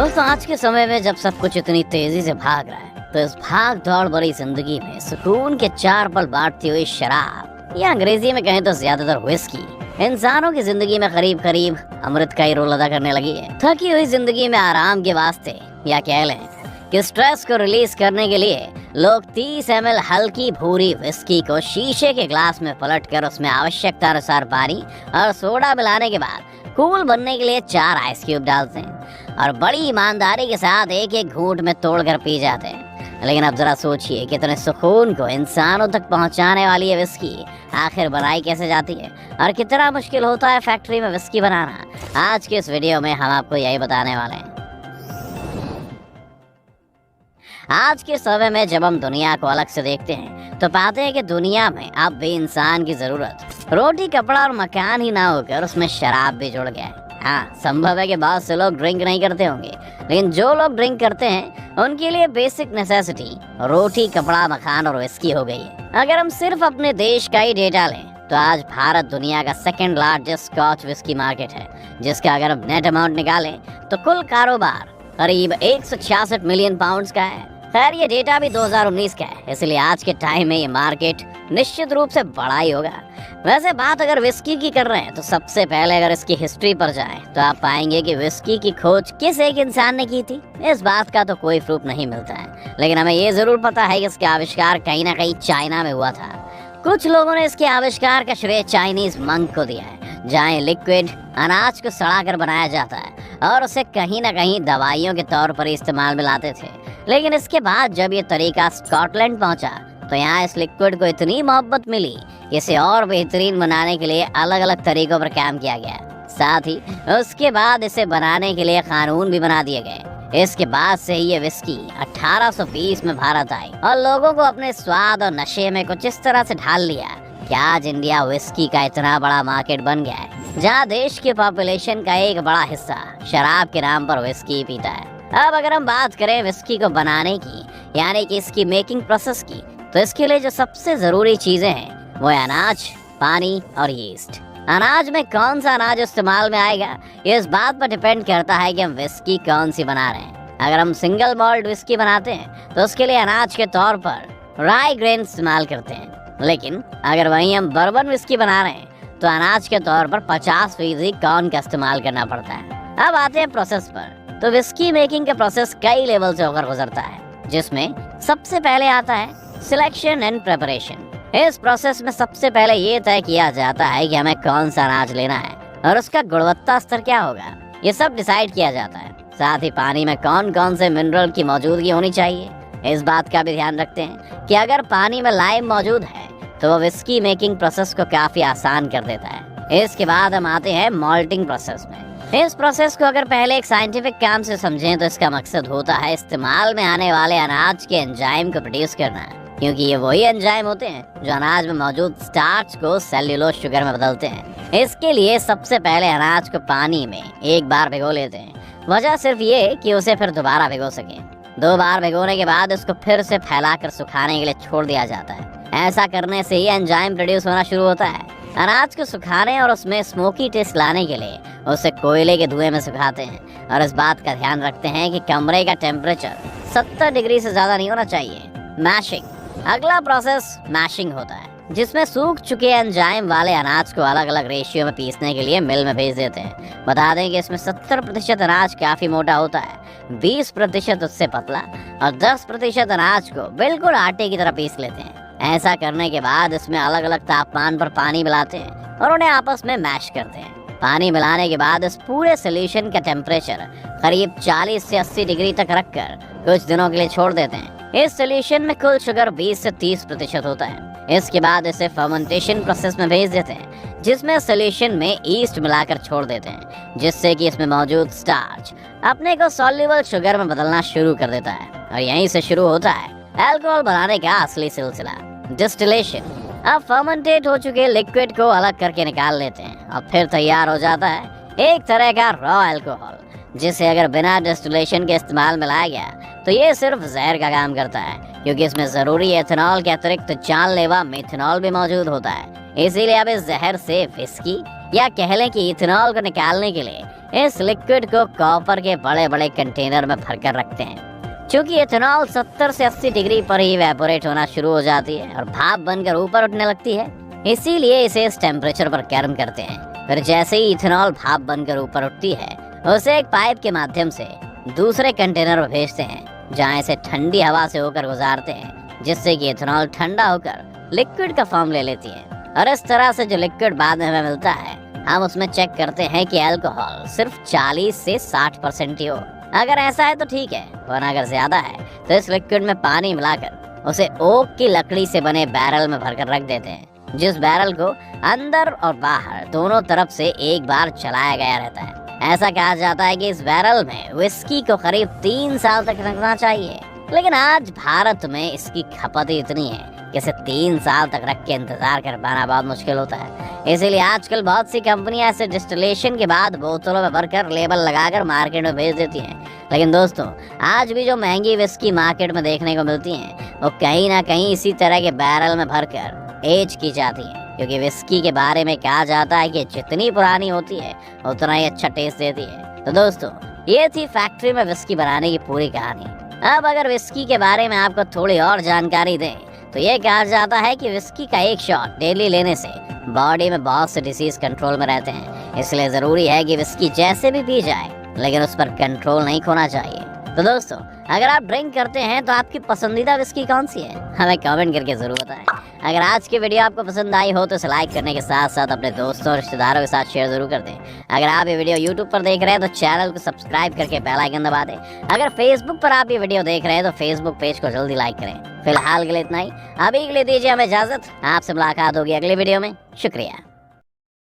दोस्तों, आज के समय में जब सब कुछ इतनी तेजी से भाग रहा है, तो इस भाग दौड़ भरी जिंदगी में सुकून के 4 पल बांटती हुई शराब, या अंग्रेजी में कहें तो ज्यादातर व्हिस्की, इंसानों की जिंदगी में करीब करीब अमृत का ही रोल अदा करने लगी है। थकी हुई जिंदगी में आराम के वास्ते, या कह लें कि स्ट्रेस को रिलीज करने के लिए, लोग 30 ml हल्की भूरी व्हिस्की को शीशे के ग्लास में पलटकर उसमें आवश्यकता अनुसार पानी और सोडा मिलाने के बाद कूल बनने के लिए 4 आइस क्यूब डालते हैं और बड़ी ईमानदारी के साथ एक एक घूंट में तोड़कर पी जाते हैं। लेकिन अब जरा सोचिए, कितने सुकून को इंसानों तक पहुंचाने वाली है विस्की आखिर बनाई कैसे जाती है, और कितना मुश्किल होता है फैक्ट्री में विस्की बनाना। आज के इस वीडियो में हम आपको यही बताने वाले हैं। आज के समय में जब हम दुनिया को अलग से देखते हैं, तो पाते हैं कि दुनिया में अब भी इंसान की जरूरत रोटी, कपड़ा और मकान ही ना होकर उसमें शराब भी जुड़ गया है। हाँ, संभव है कि बहुत से लोग ड्रिंक नहीं करते होंगे, लेकिन जो लोग ड्रिंक करते हैं उनके लिए बेसिक नेसेसिटी रोटी, कपड़ा, मकान और विस्की हो गई है। अगर हम सिर्फ अपने देश का ही डेटा लें, तो आज भारत दुनिया का 2nd largest scotch whisky market है, जिसका अगर हम नेट अमाउंट निकालें तो कुल कारोबार करीब 166 मिलियन पाउंड्स का है। खैर, ये डेटा भी 2019 का है, इसलिए आज के टाइम में ये मार्केट निश्चित रूप से बड़ा ही होगा। वैसे बात अगर विस्की की कर रहे हैं, तो सबसे पहले अगर इसकी हिस्ट्री पर जाएं, तो आप पाएंगे कि विस्की की खोज किस एक इंसान ने की थी। इस बात का तो कोई प्रूफ नहीं मिलता है, लेकिन हमें ये जरूर पता है कि इसका आविष्कार कहीं ना कहीं चाइना में हुआ था। कुछ लोगों ने इसके आविष्कार का श्रेय चाइनीज मंक को दिया है, जहाँ लिक्विड अनाज को सड़ाकर बनाया जाता है और उसे कहीं ना कहीं दवाइयों के तौर पर इस्तेमाल में लाते थे। लेकिन इसके बाद जब ये तरीका स्कॉटलैंड पहुंचा, तो यहाँ इस लिक्विड को इतनी मोहब्बत मिली कि इसे और बेहतरीन बनाने के लिए अलग अलग तरीकों पर काम किया गया। साथ ही उसके बाद इसे बनाने के लिए कानून भी बना दिए गए। इसके बाद से ही ये विस्की 1820 में भारत आई और लोगों को अपने स्वाद और नशे में कुछ इस तरह से ढाल लिया कि आज इंडिया विस्की का इतना बड़ा मार्केट बन गया है, जहाँ देश की पॉपुलेशन का एक बड़ा हिस्सा शराब के नाम पर विस्की पीता है। अब अगर हम बात करें विस्की को बनाने की, यानी कि इसकी मेकिंग प्रोसेस की, तो इसके लिए जो सबसे जरूरी चीजें हैं वो है अनाज, पानी और यीस्ट। अनाज में कौन सा अनाज इस्तेमाल में आएगा, ये इस बात पर डिपेंड करता है कि हम विस्की कौन सी बना रहे हैं। अगर हम सिंगल मॉल्ट विस्की बनाते हैं, तो उसके लिए अनाज के तौर पर राई ग्रेन इस्तेमाल करते हैं। लेकिन अगर वहीं हम बर्बन विस्की बना रहे हैं, तो अनाज के तौर पर 50% कॉर्न का इस्तेमाल करना पड़ता है। अब आते हैं प्रोसेस पर। तो विस्की मेकिंग का प्रोसेस कई लेवल से होकर गुजरता है, जिसमें सबसे पहले आता है सिलेक्शन एंड प्रिपरेशन। इस प्रोसेस में सबसे पहले ये तय किया जाता है कि हमें कौन सा अनाज लेना है और उसका गुणवत्ता स्तर क्या होगा, ये सब डिसाइड किया जाता है। साथ ही पानी में कौन कौन से मिनरल की मौजूदगी होनी चाहिए, इस बात का भी ध्यान रखते हैं कि अगर पानी में लाइम मौजूद है, तो वो विस्की मेकिंग प्रोसेस को काफी आसान कर देता है। इसके बाद हम आते हैं मॉल्टिंग प्रोसेस में। इस प्रोसेस को अगर पहले एक साइंटिफिक काम से समझें, तो इसका मकसद होता है इस्तेमाल में आने वाले अनाज के एंजाइम को प्रोड्यूस करना, क्योंकि ये वही एंजाइम होते हैं जो अनाज में मौजूद स्टार्च को सेल्यूलोज शुगर में बदलते हैं। इसके लिए सबसे पहले अनाज को पानी में एक बार भिगो लेते हैं। वजह सिर्फ ये कि उसे फिर दोबारा भिगो सकें। 2 बार भिगोने के बाद इसको फिर से फैलाकर सुखाने के लिए छोड़ दिया जाता है। ऐसा करने से ही एंजाइम प्रोड्यूस होना शुरू होता है। अनाज को सुखाने और उसमें स्मोकी टेस्ट लाने के लिए उसे कोयले के धुएं में सुखाते हैं, और इस बात का ध्यान रखते हैं कि कमरे का टेम्परेचर 70 डिग्री से ज्यादा नहीं होना चाहिए। मैशिंग। अगला प्रोसेस मैशिंग होता है, जिसमें सूख चुके एंजाइम वाले अनाज को अलग अलग रेशियो में पीसने के लिए मिल में भेज देते हैं। बता दें कि इसमें 70% अनाज काफी मोटा होता है, 20% उससे पतला और 10% अनाज को बिल्कुल आटे की तरह पीस लेते हैं। ऐसा करने के बाद इसमें अलग अलग तापमान पर पानी मिलाते हैं और उन्हें आपस में मैश करते हैं। पानी मिलाने के बाद इस पूरे सोल्यूशन का टेम्परेचर करीब 40 से 80 डिग्री तक रखकर कुछ दिनों के लिए छोड़ देते हैं। इस सोल्यूशन में कुल शुगर 20 से 30% होता है। इसके बाद इसे फर्मेंटेशन प्रोसेस में भेज देते हैं, जिसमें सोल्यूशन में ईस्ट मिलाकर छोड़ देते हैं, जिससे कि इसमें मौजूद स्टार्च अपने को सॉल्युबल शुगर में बदलना शुरू कर देता है। और यहीं से शुरू होता है अल्कोहल बनाने का असली सिलसिला, डिस्टिलेशन। अब फर्मेंटेट हो चुके लिक्विड को अलग करके निकाल लेते हैं और फिर तैयार हो जाता है एक तरह का रॉ अल्कोहल, जिसे अगर बिना डिस्टिलेशन के इस्तेमाल में लाया गया, तो ये सिर्फ जहर का काम करता है, क्योंकि इसमें जरूरी एथेनॉल के अतिरिक्त जानलेवा मेथनॉल भी मौजूद होता है। इसीलिए अब इस जहर से विस्की या कह लें कि इथेनॉल को निकालने के लिए इस लिक्विड को कॉपर के बड़े बड़े कंटेनर में भरकर रखते हैं। चूंकि इथेनॉल 70 से 80 डिग्री पर ही इवेपोरेट होना शुरू हो जाती है और भाप बनकर ऊपर उठने लगती है, इसीलिए इसे इस टेम्परेचर पर गर्म करते हैं। फिर जैसे ही इथेनॉल भाप बनकर ऊपर उठती है, उसे एक पाइप के माध्यम से दूसरे कंटेनर में भेजते हैं, जहाँ इसे ठंडी हवा से होकर गुजारते हैं, जिससे कि इथेनॉल ठंडा होकर लिक्विड का फॉर्म ले लेती है। और इस तरह से जो लिक्विड बाद में हमें मिलता है, हम उसमें चेक करते हैं कि अल्कोहल सिर्फ 40 से 60% ही हो। अगर ऐसा है तो ठीक है, वरना अगर ज्यादा है तो इस लिक्विड में पानी मिलाकर उसे ओक की लकड़ी से बने बैरल में भरकर रख देते हैं, जिस बैरल को अंदर और बाहर दोनों तरफ से एक बार चलाया गया रहता है। ऐसा कहा जाता है कि इस बैरल में विस्की को करीब 3 साल तक रखना चाहिए, लेकिन आज भारत में इसकी खपत इतनी है कि इसे 3 साल तक रख के इंतजार कर पाना बहुत मुश्किल होता है। इसीलिए आजकल बहुत सी कंपनियां इसे डिस्टिलेशन के बाद बोतलों में भरकर लेबल लगाकर मार्केट में भेज देती हैं। लेकिन दोस्तों, आज भी जो महंगी विस्की मार्केट में देखने को मिलती हैं, वो कहीं ना कहीं इसी तरह के बैरल में भरकर एज की जाती हैं, क्योंकि विस्की के बारे में कहा जाता है कि जितनी पुरानी होती है उतना ही अच्छा टेस्ट देती है। तो दोस्तों, ये थी फैक्ट्री में विस्की बनाने की पूरी कहानी। अब अगर विस्की के बारे में आपको थोड़ी और जानकारी दें तो ये कहा जाता है कि विस्की का एक शॉट डेली लेने से बॉडी में बहुत से डिसीज कंट्रोल में रहते हैं। इसलिए जरूरी है कि विस्की जैसे भी पी जाए, लेकिन उस पर कंट्रोल नहीं खोना चाहिए। तो दोस्तों, अगर आप ड्रिंक करते हैं तो आपकी पसंदीदा विस्की कौन सी है, हमें कमेंट करके जरूर बताएं। अगर आज की वीडियो आपको पसंद आई हो तो इसे लाइक करने के साथ साथ अपने दोस्तों और रिश्तेदारों के साथ शेयर जरूर कर दें। अगर आप ये वीडियो YouTube पर देख रहे हैं तो चैनल को सब्सक्राइब करके बेल आइकन दबा दें। अगर फेसबुक पर आप ये वीडियो देख रहे हैं तो फेसबुक पेज को जल्दी लाइक करें। फिलहाल के लिए इतना ही, अभी के लिए दीजिए हमें इजाजत। आपसे मुलाकात होगी अगली वीडियो में। शुक्रिया।